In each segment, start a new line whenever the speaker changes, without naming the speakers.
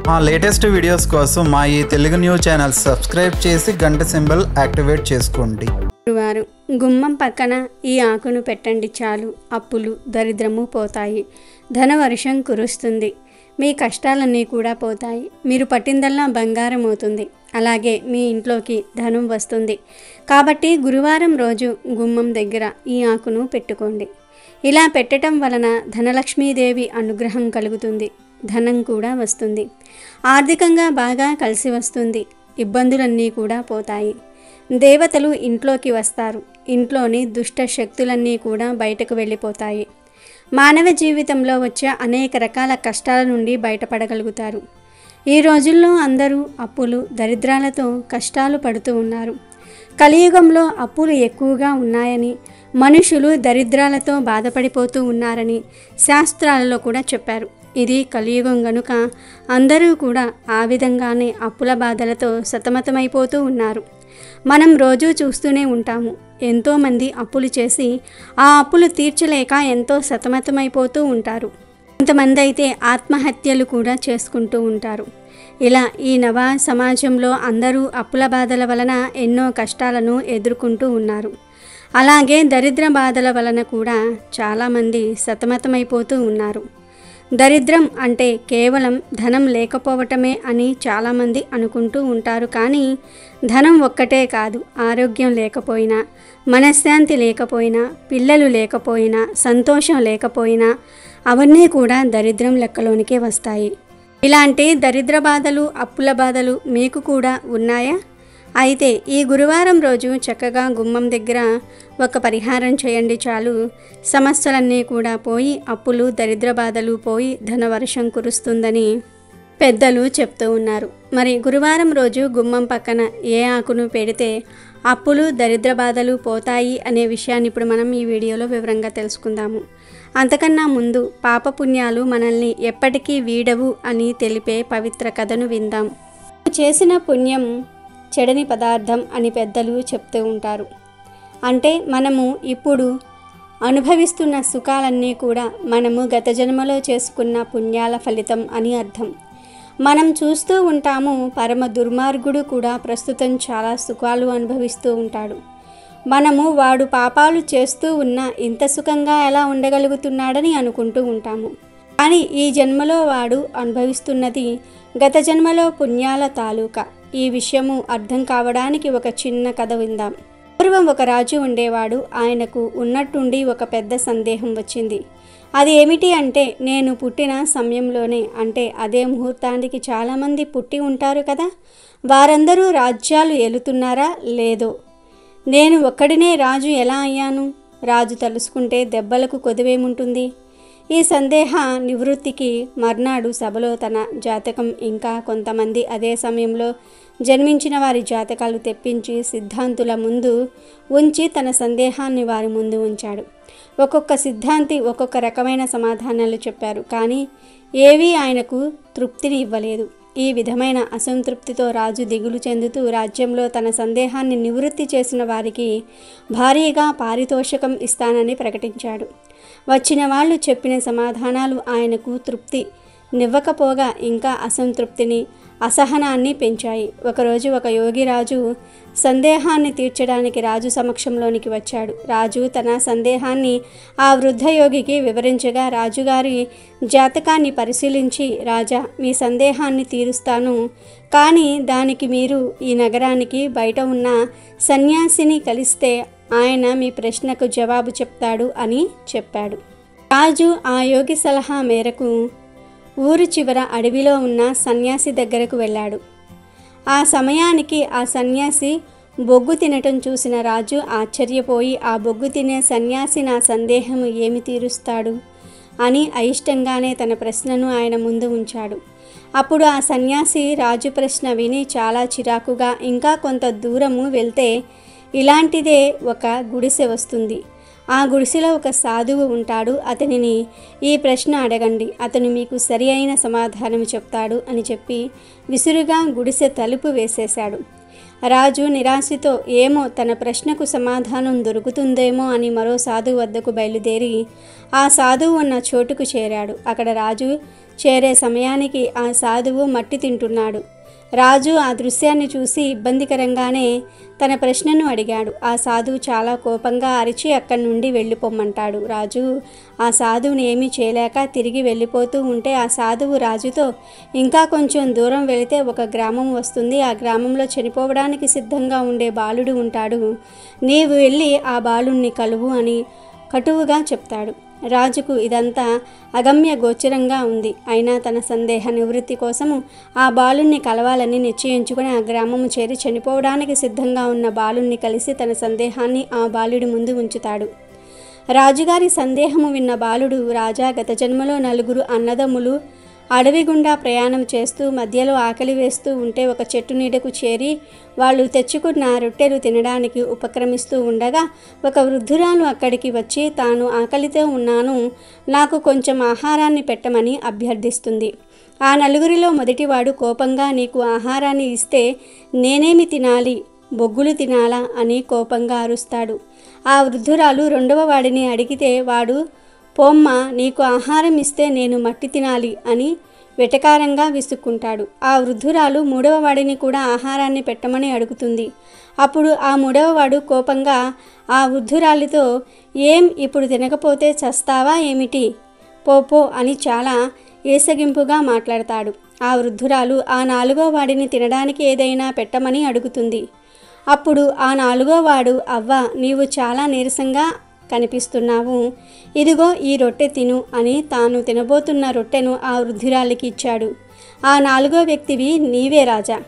మా latest videos కోసం మా ఈ తెలుగు న్యూస్ ఛానల్ సబ్స్క్రైబ్ చేసి గంట సింబల్ యాక్టివేట్ చేసుకోండి.
వారు గుమ్మం పక్కన ఈ ఆకును పెట్టండి చాలు, అప్పులు దరిద్రము పోతాయి, ధనవర్షం కురుస్తుంది, మీ కష్టాలన్నీ కూడా పోతాయి, మీరు పట్టిందల్లా బంగారం అవుతుంది, అలాగే మీ ఇంట్లోకి ధనం వస్తుంది. కాబట్టి గురువారం రోజు గుమ్మం దగ్గర ఈ ఆకును పెట్టుకోండి. ఇలా పెట్టడం వలన ధనలక్ష్మీదేవి అనుగ్రహం కలుగుతుంది, ధనం కూడా వస్తుంది, ఆర్థికంగా బాగా కలిసి వస్తుంది, ఇబ్బందులన్నీ కూడా పోతాయి, దేవతలు ఇంట్లోకి వస్తారు, ఇంట్లోని దుష్ట శక్తులన్నీ కూడా బయటకు వెళ్ళిపోతాయి, మానవ జీవితంలో వచ్చే అనేక రకాల కష్టాల నుండి బయటపడగలుగుతారు. ఈ రోజుల్లో అందరూ అప్పులు దరిద్రాలతో కష్టాలు పడుతూ ఉన్నారు. కలియుగంలో అప్పులు ఎక్కువగా ఉన్నాయని, మనుషులు దరిద్రాలతో బాధపడిపోతూ ఉన్నారని శాస్త్రాలలో కూడా చెప్పారు. ఇది కలియుగం గనుక అందరూ కూడా ఆ విధంగానే అప్పుల బాధలతో సతమతమైపోతూ ఉన్నారు. మనం రోజూ చూస్తూనే ఉంటాము, ఎంతోమంది అప్పులు చేసి ఆ అప్పులు తీర్చలేక ఎంతో సతమతమైపోతూ ఉంటారు. కొంతమంది అయితే ఆత్మహత్యలు కూడా చేసుకుంటూ ఉంటారు. ఇలా ఈ నవ సమాజంలో అందరూ అప్పుల బాధల వలన ఎన్నో కష్టాలను ఎదుర్కొంటూ ఉన్నారు. అలాగే దరిద్ర బాధల వలన కూడా చాలామంది సతమతమైపోతూ ఉన్నారు. దరిద్రం అంటే కేవలం ధనం లేకపోవటమే అని చాలామంది అనుకుంటూ ఉంటారు. కానీ ధనం ఒక్కటే కాదు, ఆరోగ్యం లేకపోయినా, మనశ్శాంతి లేకపోయినా, పిల్లలు లేకపోయినా, సంతోషం లేకపోయినా అవన్నీ కూడా దరిద్రం లెక్కలోనికే వస్తాయి. ఇలాంటి దరిద్ర బాధలు, అప్పుల బాధలు మీకు కూడా ఉన్నాయా? అయితే ఈ గురువారం రోజు చక్కగా గుమ్మం దగ్గర ఒక పరిహారం చేయండి చాలు, సమస్యలన్నీ కూడా పోయి, అప్పులు దరిద్ర బాధలు పోయి ధనవర్షం కురుస్తుందని పెద్దలు చెప్తూ ఉన్నారు. మరి గురువారం రోజు గుమ్మం పక్కన ఏ ఆకును పెడితే అప్పులు దరిద్ర బాధలు పోతాయి అనే విషయాన్ని ఇప్పుడు మనం ఈ వీడియోలో వివరంగా తెలుసుకుందాము. అంతకన్నా ముందు పాపపుణ్యాలు మనల్ని ఎప్పటికీ వీడవు అని తెలిపే పవిత్ర కథను విందాం. చేసిన పుణ్యం చెడని పదార్థం అని పెద్దలు చెప్తూ ఉంటారు. అంటే మనము ఇప్పుడు అనుభవిస్తున్న సుఖాలన్నీ కూడా మనము గత జన్మలో చేసుకున్న పుణ్యాల ఫలితం అని అర్థం. మనం చూస్తూ ఉంటాము, పరమ దుర్మార్గుడు కూడా ప్రస్తుతం చాలా సుఖాలు అనుభవిస్తూ ఉంటాడు. మనము వాడు పాపాలు చేస్తూ ఉన్నా ఇంత సుఖంగా ఎలా ఉండగలుగుతున్నాడని అనుకుంటూ ఉంటాము. కానీ ఈ జన్మలో వాడు అనుభవిస్తున్నది గత జన్మలో పుణ్యాల తాలూకా. ఈ విషయము అర్థం కావడానికి ఒక చిన్న కథ విందాం. పూర్వం ఒక రాజు ఉండేవాడు. ఆయనకు ఉన్నట్టుండి ఒక పెద్ద సందేహం వచ్చింది. అది ఏమిటి అంటే, నేను పుట్టిన సమయంలోనే, అంటే అదే ముహూర్తానికి చాలామంది పుట్టి ఉంటారు కదా, వారందరూ రాజ్యాలు ఏలుతున్నారా లేదో, నేను ఒక్కడినే రాజు ఎలా అయ్యాను? రాజు తలుసుకుంటే దెబ్బలకు కొదువేముంటుంది? ఈ సందేహ నివృత్తికి మర్నాడు సభలో తన జాతకం ఇంకా కొంతమంది అదే సమయంలో జన్మించిన వారి జాతకాలు తెప్పించి సిద్ధాంతుల ముందు ఉంచి తన సందేహాన్ని వారి ముందు ఉంచాడు. ఒక్కొక్క సిద్ధాంతి ఒక్కొక్క రకమైన సమాధానాలు చెప్పారు. కానీ ఏవీ ఆయనకు తృప్తిని ఇవ్వలేదు. ఈ విధమైన అసంతృప్తితో రాజు దిగులు చెందుతూ రాజ్యంలో తన సందేహాన్ని నివృత్తి చేసిన వారికి భారీగా పారితోషికం ఇస్తానని ప్రకటించాడు. వచ్చిన వాళ్ళు చెప్పిన సమాధానాలు ఆయనకు తృప్తి నివ్వకపోగా ఇంకా అసంతృప్తిని, అసహనాన్ని పెంచాయి. ఒకరోజు ఒక యోగిరాజు సందేహాన్ని తీర్చడానికి రాజు సమక్షంలోనికి వచ్చాడు. రాజు తన సందేహాన్ని ఆ వృద్ధ యోగికి వివరించగా రాజుగారి జాతకాన్ని పరిశీలించి, రాజా, మీ సందేహాన్ని తీరుస్తాను, కానీ దానికి మీరు ఈ నగరానికి బయట ఉన్న సన్యాసిని కలిస్తే ఆయన మీ ప్రశ్నకు జవాబు చెప్తాడు అని చెప్పాడు. రాజు ఆ యోగి సలహా మేరకు ఊరు చివర అడవిలో ఉన్న సన్యాసి దగ్గరకు వెళ్ళాడు. ఆ సమయానికి ఆ సన్యాసి బొగ్గు తినటం చూసిన రాజు ఆశ్చర్యపోయి, ఆ బొగ్గు తినే సన్యాసి నా సందేహం ఏమి తీరుస్తాడు అని అయిష్టంగానే తన ప్రశ్నను ఆయన ముందు ఉంచాడు. అప్పుడు ఆ సన్యాసి రాజు ప్రశ్న విని చాలా చిరాకుగా, ఇంకా కొంత దూరము వెళ్తే ఇలాంటిదే ఒక గుడిసె వస్తుంది, ఆ గుడిసెలో ఒక సాధువు ఉంటాడు, అతనిని ఈ ప్రశ్న అడగండి, అతను మీకు సరి అయిన సమాధానం చెప్తాడు అని చెప్పి విసురుగా గుడిసె తలుపు వేసేశాడు. రాజు నిరాశతో ఏమో తన ప్రశ్నకు సమాధానం దొరుకుతుందేమో అని మరో సాధువు వద్దకు బయలుదేరి ఆ సాధువు ఉన్న చోటుకు చేరాడు. అక్కడ రాజు చేరే సమయానికి ఆ సాధువు మట్టి తింటున్నాడు. రాజు ఆ దృశ్యాన్ని చూసి ఇబ్బందికరంగానే తన ప్రశ్నను అడిగాడు. ఆ సాధువు చాలా కోపంగా అరిచి అక్కడి నుండి వెళ్ళిపోమ్మంటాడు. రాజు ఆ సాధువుని ఏమీ చేయలేక తిరిగి వెళ్ళిపోతూ ఉంటే ఆ సాధువు రాజుతో, ఇంకా కొంచెం దూరం వెళితే ఒక గ్రామం వస్తుంది. ఆ గ్రామంలో చనిపోవడానికి సిద్ధంగా ఉండే బాలుడు ఉంటాడు. నీవు వెళ్ళి ఆ బాలుణ్ణి కలువు అని కటువుగా చెప్తాడు. రాజుకు ఇదంతా అగమ్య గోచరంగా ఉంది. అయినా తన సందేహ నివృత్తి కోసము ఆ బాలుణ్ణి కలవాలని నిశ్చయించుకుని ఆ గ్రామము చేరి చనిపోవడానికి సిద్ధంగా ఉన్న బాలుణ్ణి కలిసి తన సందేహాన్ని ఆ బాలుడి ముందు ఉంచుతాడు. రాజుగారి సందేహము విన్న బాలుడు, రాజా, గత జన్మలో 4 అన్నదమ్ములు అడవి గుండా ప్రయాణం చేస్తూ మధ్యలో ఆకలి వేస్తూ ఉంటే ఒక చెట్టు నీడకు చేరి వాళ్ళు తెచ్చుకున్న రొట్టెలు తినడానికి ఉపక్రమిస్తూ ఉండగా ఒక వృద్ధురాలు అక్కడికి వచ్చి తాను ఆకలితో ఉన్నాను, నాకు కొంచెం ఆహారాన్ని పెట్టమని అభ్యర్థిస్తుంది. ఆ 4 మొదటివాడు కోపంగా, నీకు ఆహారాన్ని ఇస్తే నేనేమి తినాలి, బొగ్గులు తినాలా అని కోపంగా అరుస్తాడు. ఆ వృద్ధురాలు 2వ వాడిని అడిగితే వాడు, పోమ్మ, నీకు ఆహారం ఇస్తే నేను మట్టి తినాలి అని వెటకారంగా విసుక్కుంటాడు. ఆ వృద్ధురాలు 3వ వాడిని కూడా ఆహారాన్ని పెట్టమని అడుగుతుంది. అప్పుడు ఆ 3వ వాడు కోపంగా ఆ వృద్ధురాలితో, ఏం ఇప్పుడు తినకపోతే చస్తావా ఏమిటి, పోపో అని చాలా ఏసగింపుగా మాట్లాడతాడు. ఆ వృద్ధురాలు ఆ 4వ వాడిని తినడానికి ఏదైనా పెట్టమని అడుగుతుంది. అప్పుడు ఆ 4వ వాడు, అవ్వ, నీవు చాలా నీరసంగా కనిపిస్తున్నావు, ఇదిగో ఈ రొట్టె తిను అని తాను తినబోతున్న రొట్టెను ఆ వృద్ధురాలికి ఇచ్చాడు. ఆ 4వ వ్యక్తివి నీవే రాజా.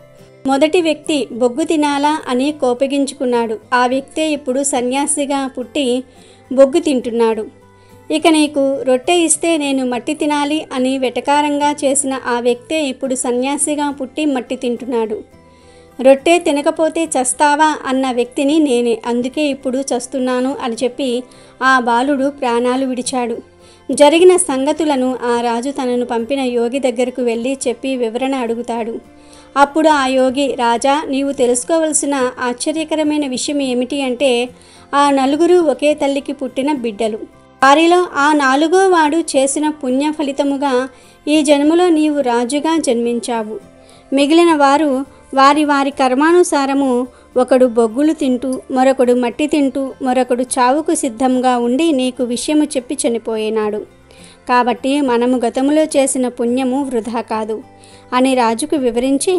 మొదటి వ్యక్తి బొగ్గు తినాలా అని కోపగించుకున్నాడు. ఆ వ్యక్తే ఇప్పుడు సన్యాసిగా పుట్టి బొగ్గు తింటున్నాడు. ఇక నీకు రొట్టె ఇస్తే నేను మట్టి తినాలి అని వెటకారంగా చేసిన ఆ వ్యక్తే ఇప్పుడు సన్యాసిగా పుట్టి మట్టి తింటున్నాడు. రొట్టె తినకపోతే చస్తావా అన్న వ్యక్తిని నేనే, అందుకే ఇప్పుడు చస్తున్నాను అని చెప్పి ఆ బాలుడు ప్రాణాలు విడిచాడు. జరిగిన సంగతులను ఆ రాజు తనను పంపిన యోగి దగ్గరకు వెళ్ళి చెప్పి వివరణ అడుగుతాడు. అప్పుడు ఆ యోగి, రాజా, నీవు తెలుసుకోవలసిన ఆశ్చర్యకరమైన విషయం ఏమిటి అంటే ఆ 4 ఒకే తల్లికి పుట్టిన బిడ్డలు. వారిలో ఆ 4వ వాడు చేసిన పుణ్య ఫలితముగా ఈ జన్మలో నీవు రాజుగా జన్మించావు. మిగిలిన వారు వారి వారి కర్మానుసారము ఒకడు బొగ్గులు తింటూ, మరొకడు మట్టి తింటూ, మరొకడు చావుకు సిద్ధంగా ఉండి నీకు విషయము చెప్పి చనిపోయినాడు. కాబట్టి మనము గతములో చేసిన పుణ్యము వృధా కాదు అని రాజుకు వివరించి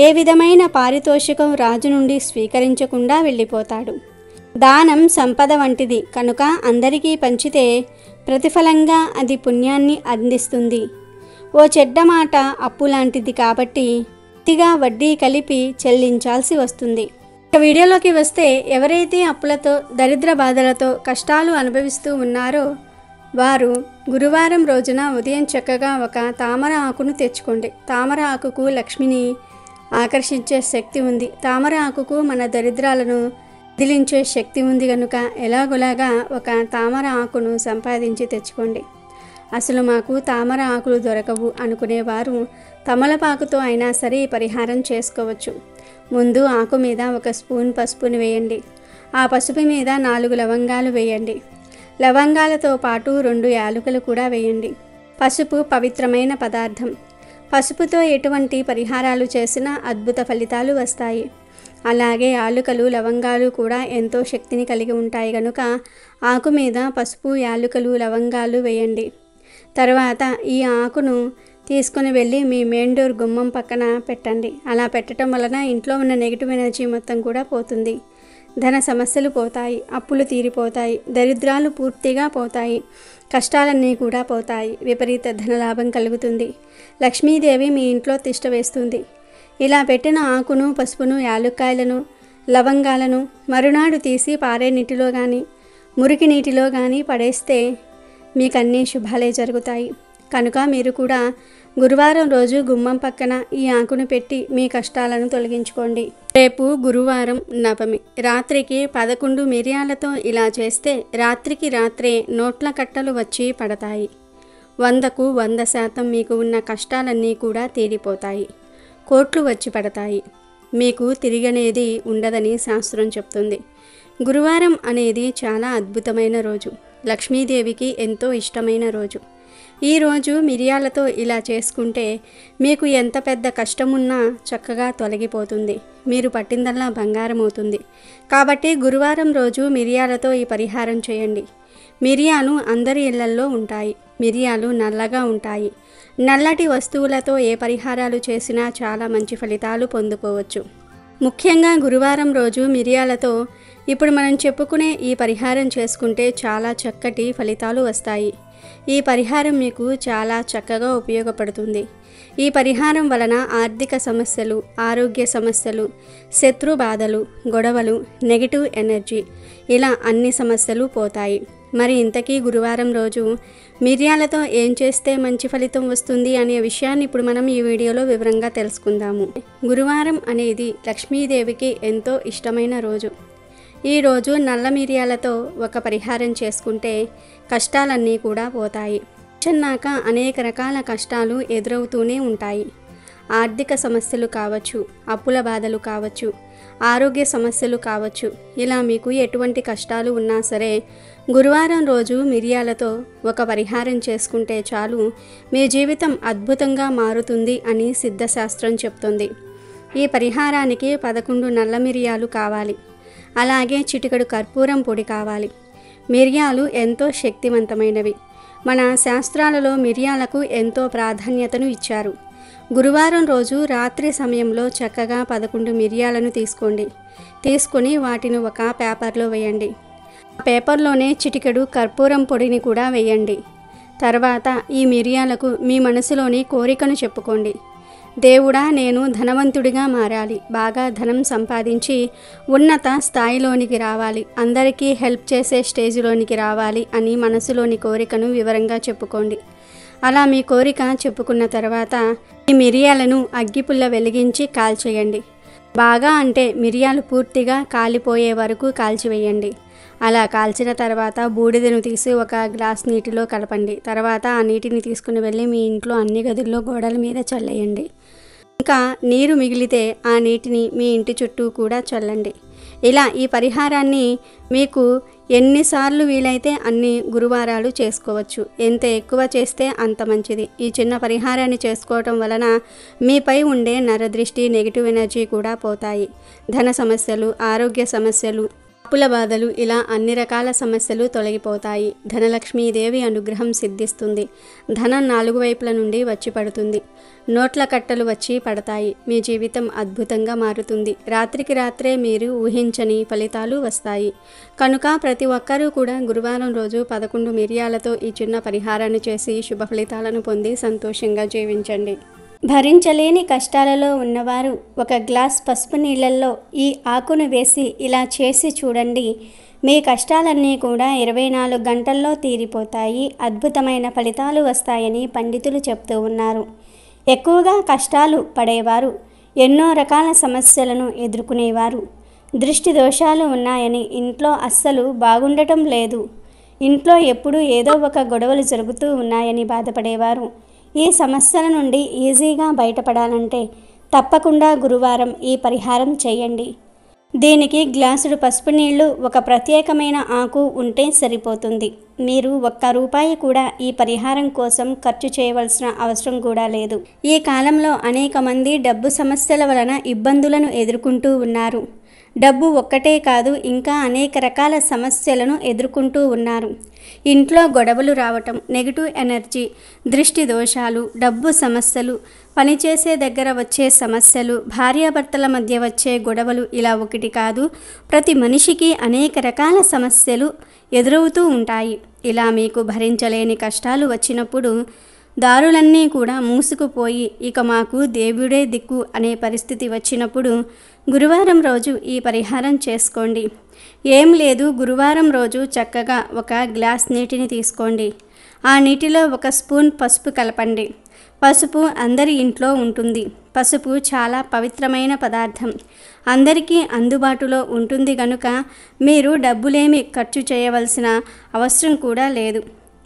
ఏ విధమైన పారితోషికం రాజు నుండి స్వీకరించకుండా వెళ్ళిపోతాడు. దానం సంపద వంటిది కనుక అందరికీ పంచితే ప్రతిఫలంగా అది పుణ్యాన్ని అందిస్తుంది. ఓ చెడ్డ మాట అప్పు లాంటిది కాబట్టి పూర్తిగా వడ్డీ కలిపి చెల్లించాల్సి వస్తుంది. ఇక వీడియోలోకి వస్తే, ఎవరైతే అప్పులతో, దరిద్ర బాధలతో కష్టాలు అనుభవిస్తూ ఉన్నారో వారు గురువారం రోజున ఉదయం చక్కగా ఒక తామర ఆకును తెచ్చుకోండి. తామర ఆకుకు లక్ష్మిని ఆకర్షించే శక్తి ఉంది. తామర ఆకుకు మన దరిద్రాలను వదిలించే శక్తి ఉంది కనుక ఎలాగోలాగా ఒక తామర ఆకును సంపాదించి తెచ్చుకోండి. అసలు మాకు తామర ఆకులు దొరకవు అనుకునేవారు తమలపాకుతో అయినా సరే పరిహారం చేసుకోవచ్చు. ముందు ఆకు మీద 1 స్పూన్ పసుపుని వేయండి. ఆ పసుపు మీద 4 లవంగాలు వేయండి. లవంగాలతో పాటు 2 యాలకులు కూడా వేయండి. పసుపు పవిత్రమైన పదార్థం. పసుపుతో ఎటువంటి పరిహారాలు చేసినా అద్భుత ఫలితాలు వస్తాయి. అలాగే యాలకులు, లవంగాలు కూడా ఎంతో శక్తిని కలిగి ఉంటాయి కనుక ఆకు మీద పసుపు, యాలకులు, లవంగాలు వేయండి. తర్వాత ఈ ఆకును తీసుకుని వెళ్ళి మీ మెయిన్ డోర్ గుమ్మం పక్కన పెట్టండి. అలా పెట్టడం వలన ఇంట్లో ఉన్న నెగిటివ్ ఎనర్జీ మొత్తం కూడా పోతుంది. ధన సమస్యలు పోతాయి, అప్పులు తీరిపోతాయి, దరిద్రాలు పూర్తిగా పోతాయి, కష్టాలన్నీ కూడా పోతాయి, విపరీత ధనలాభం కలుగుతుంది, లక్ష్మీదేవి మీ ఇంట్లో తిష్ట వేస్తుంది. ఇలా పెట్టిన ఆకును, పసుపును, యాలుక్కాయలను, లవంగాలను మరునాడు తీసి పారే నీటిలో కానీ, మురికి నీటిలో కానీ పడేస్తే మీకు అన్ని శుభాలే జరుగుతాయి. కనుక మీరు కూడా గురువారం రోజు గుమ్మం పక్కన ఈ ఆకును పెట్టి మీ కష్టాలను తొలగించుకోండి. రేపు గురువారం నవమి. రాత్రికి 11 మిరియాలతో ఇలా చేస్తే రాత్రికి రాత్రే నోట్ల కట్టలు వచ్చి పడతాయి. 100కు 100% మీకు ఉన్న కష్టాలన్నీ కూడా తీరిపోతాయి. కోట్లు వచ్చి పడతాయి. మీకు తిరిగనేది ఉండదని శాస్త్రం చెప్తుంది. గురువారం అనేది చాలా అద్భుతమైన రోజు. లక్ష్మీదేవికి ఎంతో ఇష్టమైన రోజు. ఈరోజు మిరియాలతో ఇలా చేసుకుంటే మీకు ఎంత పెద్ద కష్టమున్నా చక్కగా తొలగిపోతుంది. మీరు పట్టిందల్లా బంగారం అవుతుంది. కాబట్టి గురువారం రోజు మిరియాలతో ఈ పరిహారం చేయండి. మిరియాలు అందరి ఇళ్లల్లో ఉంటాయి. మిరియాలు నల్లగా ఉంటాయి. నల్లటి వస్తువులతో ఏ పరిహారాలు చేసినా చాలా మంచి ఫలితాలు పొందుకోవచ్చు. ముఖ్యంగా గురువారం రోజు మిరియాలతో ఇప్పుడు మనం చెప్పుకునే ఈ పరిహారం చేసుకుంటే చాలా చక్కటి ఫలితాలు వస్తాయి. ఈ పరిహారం మీకు చాలా చక్కగా ఉపయోగపడుతుంది. ఈ పరిహారం వలన ఆర్థిక సమస్యలు, ఆరోగ్య సమస్యలు, శత్రు బాధలు, గొడవలు, నెగిటివ్ ఎనర్జీ ఇలా అన్ని సమస్యలు పోతాయి. మరి ఇంతకీ గురువారం రోజు మిరియాలతో ఏం చేస్తే మంచి ఫలితం వస్తుంది అనే విషయాన్ని ఇప్పుడు మనం ఈ వీడియోలో వివరంగా తెలుసుకుందాము. గురువారం అనేది లక్ష్మీదేవికి ఎంతో ఇష్టమైన రోజు. ఈరోజు నల్ల మిరియాలతో ఒక పరిహారం చేసుకుంటే కష్టాలన్నీ కూడా పోతాయి. చిన్నాక అనేక రకాల కష్టాలు ఎదురవుతూనే ఉంటాయి. ఆర్థిక సమస్యలు కావచ్చు, అప్పుల బాధలు కావచ్చు, ఆరోగ్య సమస్యలు కావచ్చు. ఇలా మీకు ఎటువంటి కష్టాలు ఉన్నా సరే గురువారం రోజు మిరియాలతో ఒక పరిహారం చేసుకుంటే చాలు, మీ జీవితం అద్భుతంగా మారుతుంది అని సిద్ధశాస్త్రం చెప్తుంది. ఈ పరిహారానికి 11 నల్ల మిరియాలు కావాలి. అలాగే చిటికెడు కర్పూరం పొడి కావాలి. మిరియాలు ఎంతో శక్తివంతమైనవి. మన శాస్త్రాలలో మిరియాలకు ఎంతో ప్రాధాన్యతను ఇచ్చారు. గురువారం రోజు రాత్రి సమయంలో చక్కగా 11 మిరియాలను తీసుకొని వాటిని ఒక పేపర్లో వేయండి. ఆ పేపర్లోనే చిటికెడు కర్పూరం పొడిని కూడా వేయండి. తర్వాత ఈ మిరియాలకు మీ మనసులోని కోరికను చెప్పుకోండి. దేవుడా, నేను ధనవంతుడిగా మారాలి, బాగా ధనం సంపాదించి ఉన్నత స్థాయిలోనికి రావాలి, అందరికీ హెల్ప్ చేసే స్టేజ్లోనికి రావాలి అని మనసులోని కోరికను వివరంగా చెప్పుకోండి. అలా మీ కోరిక చెప్పుకున్న తర్వాత ఈ మిరియాలను అగ్గిపుల్ల వెలిగించి కాల్చేయండి. బాగా అంటే మిరియాలు పూర్తిగా కాలిపోయే వరకు కాల్చివేయండి. అలా కాల్చిన తర్వాత బూడిదను తీసి ఒక గ్లాస్ నీటిలో కలపండి. తర్వాత ఆ నీటిని తీసుకుని వెళ్ళి మీ ఇంట్లో అన్ని గదుల్లో గోడల మీద చల్లేయండి. ఇంకా నీరు మిగిలితే ఆ నీటిని మీ ఇంటి చుట్టూ కూడా చల్లండి. ఇలా ఈ పరిహారాన్ని మీకు ఎన్నిసార్లు వీలైతే అన్ని గురువారాలు చేసుకోవచ్చు. ఎంత ఎక్కువ చేస్తే అంత మంచిది. ఈ చిన్న పరిహారాన్ని చేసుకోవటం వలన మీపై ఉండే నరదృష్టి, నెగిటివ్ ఎనర్జీ కూడా పోతాయి. ధన సమస్యలు, ఆరోగ్య సమస్యలు, అప్పుల బాధలు ఇలా అన్ని రకాల సమస్యలు తొలగిపోతాయి. ధనలక్ష్మీదేవి అనుగ్రహం సిద్ధిస్తుంది. ధనం 4 వైపుల నుండి వచ్చి పడుతుంది. నోట్ల కట్టలు వచ్చి పడతాయి. మీ జీవితం అద్భుతంగా మారుతుంది. రాత్రికి రాత్రే మీరు ఊహించని ఫలితాలు వస్తాయి. కనుక ప్రతి ఒక్కరూ కూడా గురువారం రోజు 11 మిరియాలతో ఈ చిన్న పరిహారాన్ని చేసి శుభ ఫలితాలను పొంది సంతోషంగా జీవించండి. భరించలేని కష్టాలలో ఉన్నవారు ఒక గ్లాస్ పసుపు నీళ్ళల్లో ఈ ఆకును వేసి ఇలా చేసి చూడండి. మీ కష్టాలన్నీ కూడా 24 గంటల్లో తీరిపోతాయి. అద్భుతమైన ఫలితాలు వస్తాయని పండితులు చెప్తూ ఉన్నారు. ఎక్కువగా కష్టాలు పడేవారు, ఎన్నో రకాల సమస్యలను ఎదుర్కొనేవారు, దృష్టి దోషాలు ఉన్నాయని, ఇంట్లో అస్సలు బాగుండటం లేదు, ఇంట్లో ఎప్పుడూ ఏదో ఒక గొడవలు జరుగుతూ ఉన్నాయని బాధపడేవారు, ఈ సమస్యల నుండి ఈజీగా బయటపడాలంటే తప్పకుండా గురువారం ఈ పరిహారం చేయండి. దీనికి గ్లాసుడు పసుపు నీళ్లు, ఒక ప్రత్యేకమైన ఆకు ఉంటే సరిపోతుంది. మీరు ₹1 కూడా ఈ పరిహారం కోసం ఖర్చు చేయవలసిన అవసరం కూడా లేదు. ఈ కాలంలో అనేక మంది డబ్బు సమస్యల వలన ఇబ్బందులను ఎదుర్కొంటూ ఉన్నారు. డబ్బు ఒక్కటే కాదు, ఇంకా అనేక రకాల సమస్యలను ఎదుర్కొంటూ ఉన్నారు. ఇంట్లో గొడవలు రావటం, నెగిటివ్ ఎనర్జీ, దృష్టి దోషాలు, డబ్బు సమస్యలు, పనిచేసే దగ్గర వచ్చే సమస్యలు, భార్యాభర్తల మధ్య వచ్చే గొడవలు ఇలా ఒకటి కాదు, ప్రతి మనిషికి అనేక రకాల సమస్యలు ఎదురవుతూ ఉంటాయి. ఇలా మీకు భరించలేని కష్టాలు వచ్చినప్పుడు, దారులన్నీ కూడా మూసుకుపోయి ఇక మాకు దేవుడే దిక్కు అనే పరిస్థితి వచ్చినప్పుడు గురువారం రోజు ఈ పరిహారం చేసుకోండి. ఏం లేదు, గురువారం రోజు చక్కగా ఒక గ్లాస్ నీటిని తీసుకోండి. ఆ నీటిలో 1 స్పూన్ పసుపు కలపండి. పసుపు అందరి ఇంట్లో ఉంటుంది. పసుపు చాలా పవిత్రమైన పదార్థం, అందరికీ అందుబాటులో ఉంటుంది. కనుక మీరు డబ్బులేమి ఖర్చు చేయవలసిన అవసరం కూడా లేదు.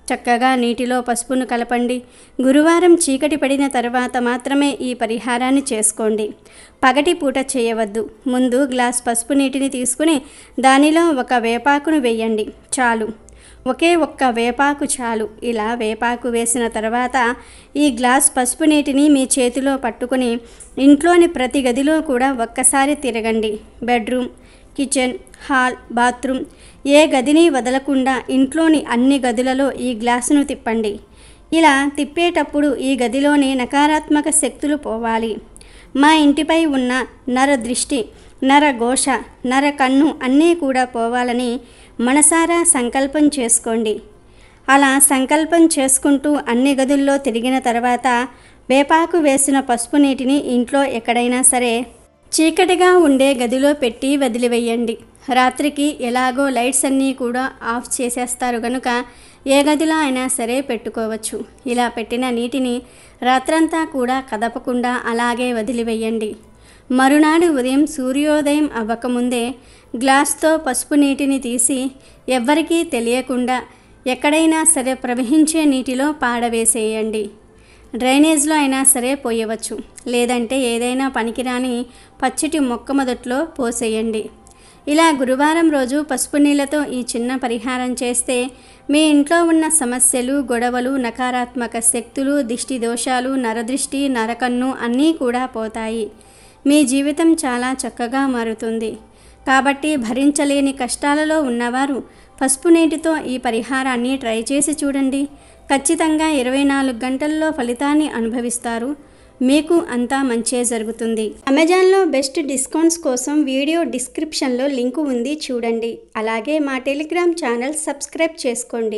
చక్కగా నీటిలో పసుపును కలపండి. గురువారం చీకటి పడిన తర్వాత మాత్రమే ఈ పరిహారాన్ని చేసుకోండి. పగటిపూట చేయవద్దు. ముందు గ్లాస్ పసుపు నీటిని తీసుకుని దానిలో ఒక వేపాకును వేయండి. చాలు, ఒకే ఒక్క వేపాకు చాలు. ఇలా వేపాకు వేసిన తర్వాత ఈ గ్లాస్ పసుపు నీటిని మీ చేతిలో పట్టుకుని ఇంట్లోని ప్రతి గదిలో కూడా ఒక్కసారి తిరగండి. బెడ్రూమ్, కిచెన్, హాల్, బాత్రూమ్ ఏ గదిని వదలకుండా ఇంట్లోని అన్ని గదులలో ఈ గ్లాసును తిప్పండి. ఇలా తిప్పేటప్పుడు ఈ గదిలోని నకారాత్మక శక్తులు పోవాలి. మా ఇంటిపై ఉన్న నర దృష్టి, నర ఘోష, నర కన్ను అన్నీ కూడా పోవాలని మనసారా సంకల్పం చేసుకోండి. అలా సంకల్పం చేసుకుంటూ అన్ని గదుల్లో తిరిగిన తర్వాత వేపాకు వేసిన పసుపు నీటిని ఇంట్లో ఎక్కడైనా సరే చీకటిగా ఉండే గదిలో పెట్టి వదిలివేయండి. రాత్రికి ఎలాగో లైట్స్ అన్నీ కూడా ఆఫ్ చేసేస్తారు కనుక ఏ గదిలో అయినా సరే పెట్టుకోవచ్చు. ఇలా పెట్టిన నీటిని రాత్రంతా కూడా కదపకుండా అలాగే వదిలివేయండి. మరునాడు ఉదయం సూర్యోదయం అవ్వకముందే గ్లాస్తో పసుపు నీటిని తీసి ఎవ్వరికీ తెలియకుండా ఎక్కడైనా సరే ప్రవహించే నీటిలో పాడవేసేయండి. డ్రైనేజ్లో అయినా సరే పోయవచ్చు, లేదంటే ఏదైనా పనికిరాని పచ్చటి మొక్క మొదట్లో పోసేయండి. ఇలా గురువారం రోజు పసుపు నీళ్ళతో ఈ చిన్న పరిహారం చేస్తే మీ ఇంట్లో ఉన్న సమస్యలు, గొడవలు, నకారాత్మక శక్తులు, దిష్టి దోషాలు, నరదృష్టి, నరకన్ను అన్నీ కూడా పోతాయి. మీ జీవితం చాలా చక్కగా మారుతుంది. కాబట్టి భరించలేని కష్టాలలో ఉన్నవారు పసుపు నీటితో ఈ పరిహారాన్ని ట్రై చేసి చూడండి. ఖచ్చితంగా 24 గంటల్లో ఫలితాన్ని అనుభవిస్తారు. మీకు అంతా మంచే జరుగుతుంది. అమెజాన్లో బెస్ట్ డిస్కౌంట్స్ కోసం వీడియో డిస్క్రిప్షన్లో లింకు ఉంది, చూడండి. అలాగే మా టెలిగ్రామ్ ఛానల్ సబ్స్క్రైబ్ చేసుకోండి.